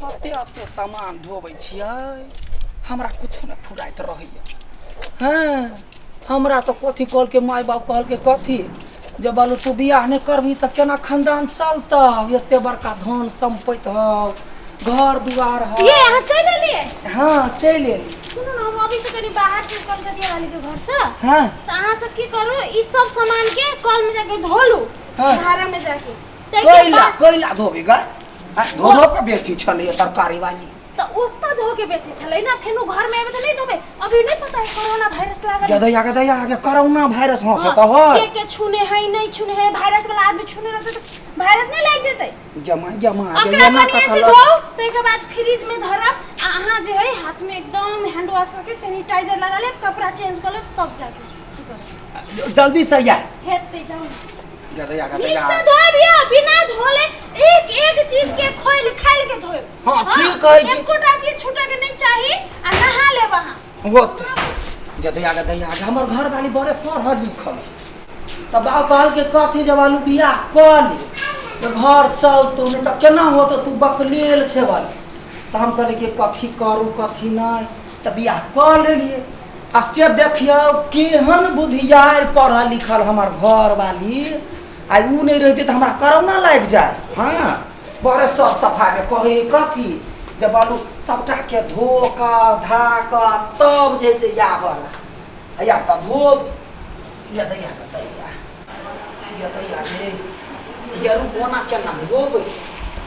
अते अते सामान धोबै छियै हमरा कुछ न फुराइत रहैया। हाँ हमरा तो कथी कहल के माय बाप कहल के कथी जब बोलू तू बियाह नहीं करबी त केना खानदान चलता। एते बड़का धन संपत्ति हो घर दुआर हो। ये यहाँ चल लिए। हाँ चल लिए। सुनो ना हम अभी से कहीं बाहर से कल दिया वाली के घर से। हाँ तो अहाँ सब की करो इस सब सामान के कल में जाके धो लो। हाँ धारा में जाके कोयला धोबी गा धो धो के बेची छले तरकारी वाली तो उतना धो के बेची छले ना फेनु घर में आबे तो नहीं धोबे। अभी नहीं पता है कोरोना वायरस लागल गदया आगे कोरोना वायरस हो सकता हो के छूने है नहीं छूने है वायरस वाला आदमी छूने रहते तो वायरस नहीं लग जेतै। जमा अकरा पानी से धो तो एक बाद फ्रिज में धरब अहाँ जे है हाथ में एकदम हैंड वॉश करके सैनिटाइजर लगा ले कपड़ा चेंज कर ले तब जाके जल्दी से या हेतै जाओ गदया से धो बिया बिना धोले एक चीज के खोल खाइल के धोए। हां ठीक है एक कोटा चीज छूटे के नहीं चाहिए आ नहा ले वहां होत गदया हमर घर वाली बड़े पढ़ लिखल तब बाप कहल के कथी जब आलू बियाह कर ले तो घर चल तो नहीं तो केना हो तो तू बकलेल छे वाली तो हम कहले के कथी करू कथी नहीं तो बियाह कर लेलिए। आ से देखियो केहन बुधियार पढ़ल लिखल हमर घर वाली आ उ नहीं रहते तो हमरा कोरोना लग जाए। हाँ बड़े सब सफा के कहे कथी जब बालू सबटा के धो का धा का तब जैसे यावला या त धो या दैया रे जरू कोना केना धोबै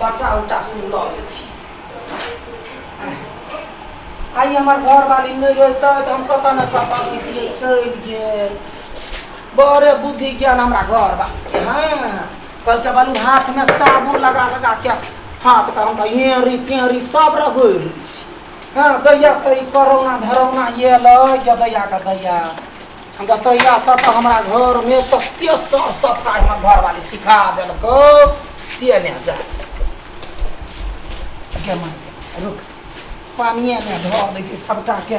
बटा उटा सुन लगे छी। आई हमार घर वाली नहीं रहता तो हम कता न कता बीतिए चल गेल बड़े बुद्धि ज्ञान हमरा घर बा। हाँ कल के बालू हाथ में साबुन लगा लगा के हाथ का हम तो येरी तेरी सब रगड़ छी। हाँ दैया सही कोरोना धरोना ये ल दैया का दैया हम दैया सा तो हमरा घर में तो साफ सफाई हम घर वाली सिखा देलको से में जा के मन रुक पानी में धो दे छी सबटा के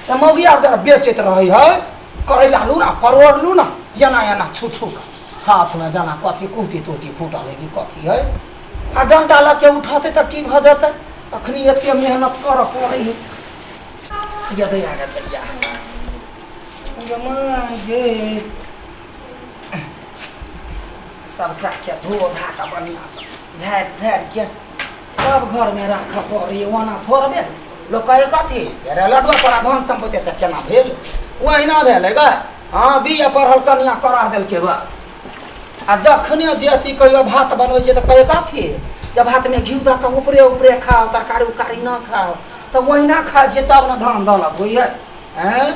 त मौगी आर जरा बेचैत रहे है करैला लू ना परोड़ लू ना एना छू का हाथ में जाना कथी कुटी टूटी फूटल है कि कथी है आ डंडा लग के उठाते त की भ जते अखनी एते मेहनत कर पड़े है। दैया ये सबटा के धो धा का बढ़िया से झाड़ के तब घर में रख पड़ी वना थोड़बे लोग कहे कथी अरे लडुआ तोरा धन संपत्ति त केना भेल वही ना भेले ग। हाँ बिया पढ़ल कनिया करा देल के बा आ जखने जे चीज कहियो भात बनबै छै त कहे कथी जब भात में घी द के ऊपरे खाओ तरकारी उकारी ना खाओ तो वही ना खाए छै तब ना धान दौलत होइए। हैं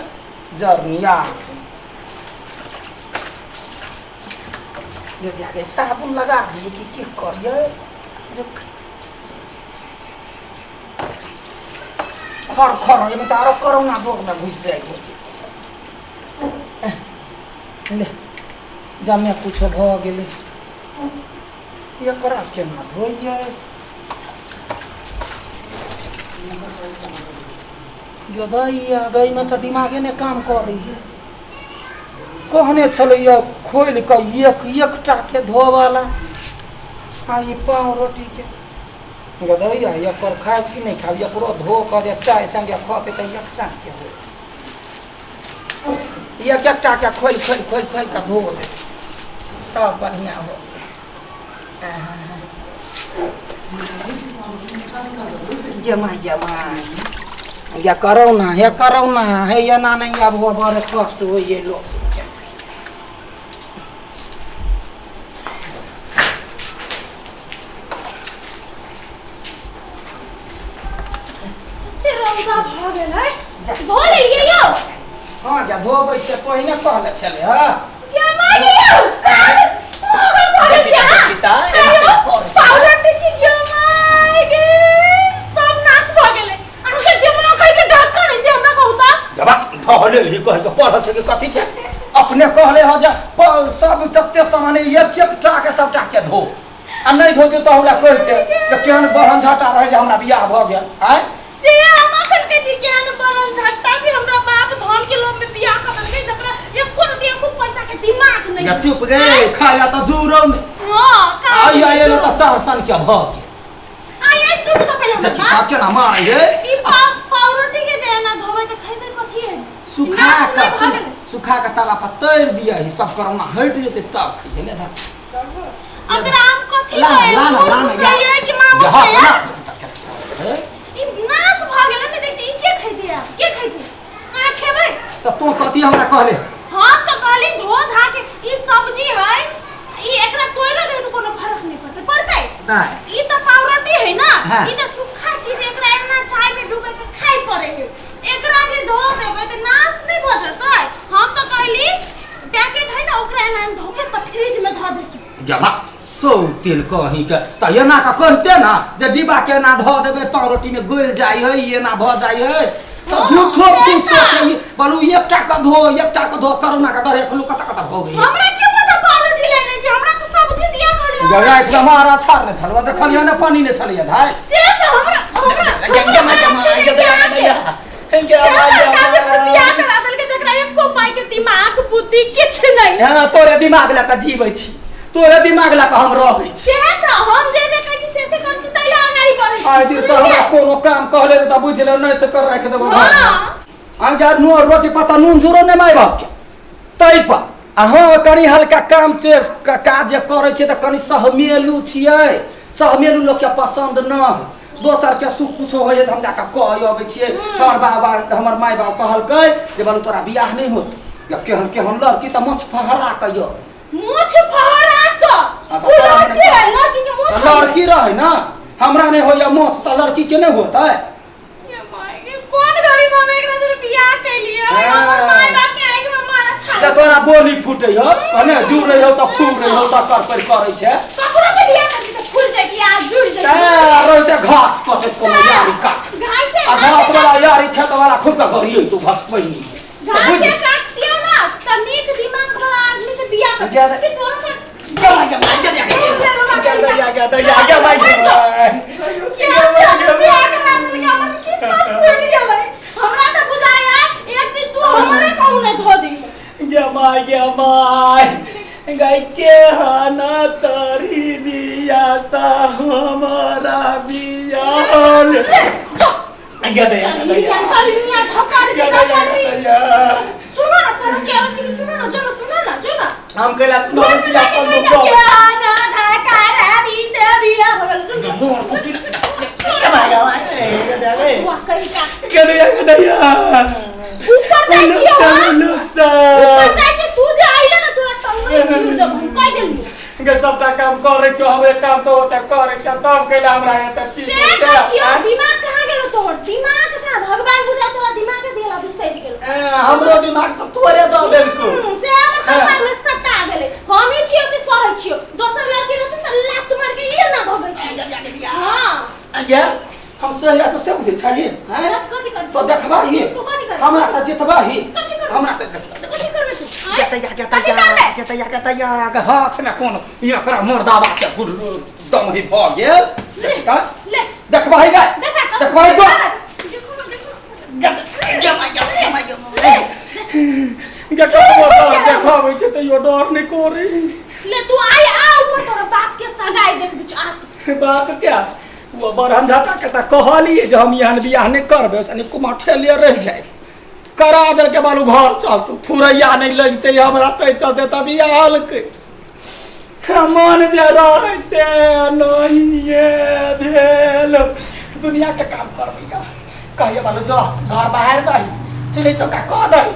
जरनिया ये साबुन लगा दिए कि की करिए खर ये तो आरो कोरोना रोग में घुस जाए ले जमे कुछ भ गेले एकरा केना धोइए गई में तो दिमागे ने काम कर रही है कहने छलैया खोल के एक टाके धोवाला। हाँ ये पाँव रोटी के गदैया एक खाए कि नहीं खाए एकरो धो कर चाय संगे खाते तो एक संग के हो एक टाके खोल के धो दे तब बढ़िया हो। जमा या कोरोना है या ना नहीं अब वो बड़े कष्ट हो ये लोग धो ले यो। हाँ जा धोबै से पहिने कहले छले हां क्या मारियो पिता पाउडर टिकी क्यों मार गे सब नाश भ गेले अहाँ दिमाग के ढक्कन से हमरा कहता जबा धोले ही कह के पढ़ल छै कि कथी छै अपने कहले हो जा सब तत्ते सामान एक टा के सबटा के धो आ नहीं धोते तो हमरा कहते कि केहन बहन झटा रहे जे हमरा बियाह भ गेल हैं से हम अखन के जी केहन बहन झटा से हमरा बाप धन के लोभ में बियाह कर देलकै जकरा एको रुपया को पैसा के दिमाग नहीं या चुप गे खाया त जूरो में हां आई तो 4 सन के भ गेल आई सुन तो पहले देखी का केना मारे हे ई पावरोटी के जे ना धोवे त खइबे कथी है सुखा के तवा पर तैर दिया ही सब करौना हट जेते तब खइले ले अगर आम कथी है ये कि मामा है ई नाश भ गेले ने देखी ई के खइ दिया के खइ दिया का खेबै त तू कथी हमरा कहले हां त कहली धो धा के ई सब्जी है ई एकरा तोइरो दे तो कोनो फर्क नहीं पड़ते नहीं ई त पावरोटी है ना ई त सूखा चीज एकरा एना चाय में डूबे के खाइ पड़े है एकरा जे धो देबे त नाश नहीं भ जतै हम त कहली पैकेट है ना ओकरा एना धो के त फ्रिज में ध दे जमा सो तेल कहीं के त एना का कहते ना जे डिब्बा के ना ध देबे पावरोटी में गोल जाय है ये ना भ जाय है तो झूठो तू सोचे बालू एकटा का धो करोना का डर एक लुका तक हो गई हमरा क्यों पता पावरोटी लेने छै हमरा तो सब्जी दिया कर गया एकदम हमारा छाड़ ने छलवा देखलिए ना पानी ने छलिए भाई से तो हमरा बियाह करा दल के जकरा एको पाई के दिमाग बुद्धि किछ नहीं हां तोरे दिमाग ला के जीबै छी तोरे दिमाग ला के हम रहै छी से तो हम जे ने कहै छी से ते कर छी तैया आगाड़ी करै छी आइ दिस हमरा कोनो काम कहले त बुझले नै त कर राख देबो हां हम जा नो रोटी पता नून जुरो नै माइबा तै पर अहाँ कनी हल्का काम से काज जे करै छी त कनी सहमेलू छियै सहमेलू लोग के पसंद न दोसर के सुख कुछ होय त हम जाका कह आबै छियै हमर बाबा हमर माय बाप कहलकै जे बालू तोरा बियाह नै होत या केहन लड़की त मुछ फहरा कहियो मुछ फहरा क लड़की है लड़की के मुछ लड़की रहे ना हमरा नै होय मुछ त लड़की के नै होतै ये माय कोन गरीब हम एकरा जरे बियाह कैलिए हमर माय बाप के आंख में मारा छा त तोरा बोली फुटै हो अने जुड़ रही हो त फूल रही हो त कर करै छै ककरो के बियाह करती त फूल जाय कि आज जुड़ जाय रोज त घास कटे कोनो यारी का घास से घास वाला यारी खेत वाला खूब का करिए तू घास पहिनी घास से काट दियो ना त नीक दिमाग वाला आदमी से बियाह कर फिर तोरा से हमरा त बुझाया एक दिन तू हमरे कहू ने धो दी गाय के हाना चरी बिया सा हमारा बिया सुनो ना तोरा से ऐसे सुनो ना जो ना हम कहला सुनो छी अपन दुख ना धकारा बीते बिया भगल वाह कहीं का ऊपर जाई छियो ऊपर जाई छी तू जे आइला ना तोरा तंग छूट जब हम कह देली के सबटा काम करे छो हम एक काम से होता करे छ तब कहला हमरा एत की दिमाग कहां गेलो तोर दिमाग का भगवान बुझा तोरा दिमाग देला बिसैर गेलो हमरो दिमाग तो तोरे द देल को से हमर कपार में सट्टा गेले हम ही छियो से सहै छियो दोसर लड़की रहत त लात मार के ये ना भगै हां अगे हम सही से बुझे छही हैं तो देखबा ही हमरा से जितबा ही हमरा से कथि करबे तू जतया हाथ में कोन एकरा मुर्दाबा के दम ही भ गेल देखता ले देखबा ही गे देखबा ही तो देखाबै छै त यो डर नै कोरी ले तू आय आ ऊपर तोरा बाप के सगाई देख बिच आ बात क्या वो बरहंझा के त कहलिए जे हम यहां बियाह नै करबे सनी कुमा ठेलिए रह जाए करा दल के बालू घर चल तू थुरैया नहीं लगते हमरा तै चलते तब बियाह के मन जे रह से नहीं भेल दुनिया के काम करबैया कहिए बालू जा घर बाहर दही चले चौका क दही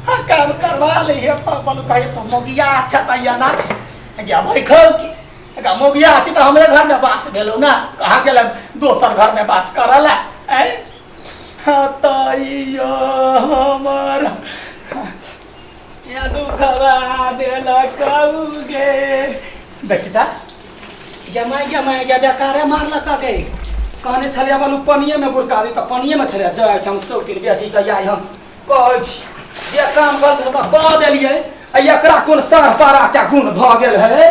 हां काम करवा ले त बालू कहिए तो मोगिया अच्छा तैया ना छै गया भाई खौ की अगर मोगिया थी तो हमरे घर में बास भेलो ना कहा गेल दोसर घर में बास करला ए हतैया हमर या दुखवा देला कउगे देखिता जमाई जकारे मारला का गई कहने छलिया बालू पनिए में बुरका दी त पनिए में छलिया जाय हम सब के बेटी के जाय हम कहै छी जे काम कर त कह देलिए एकरा कोन सर तारा क्या गुण भ गेल है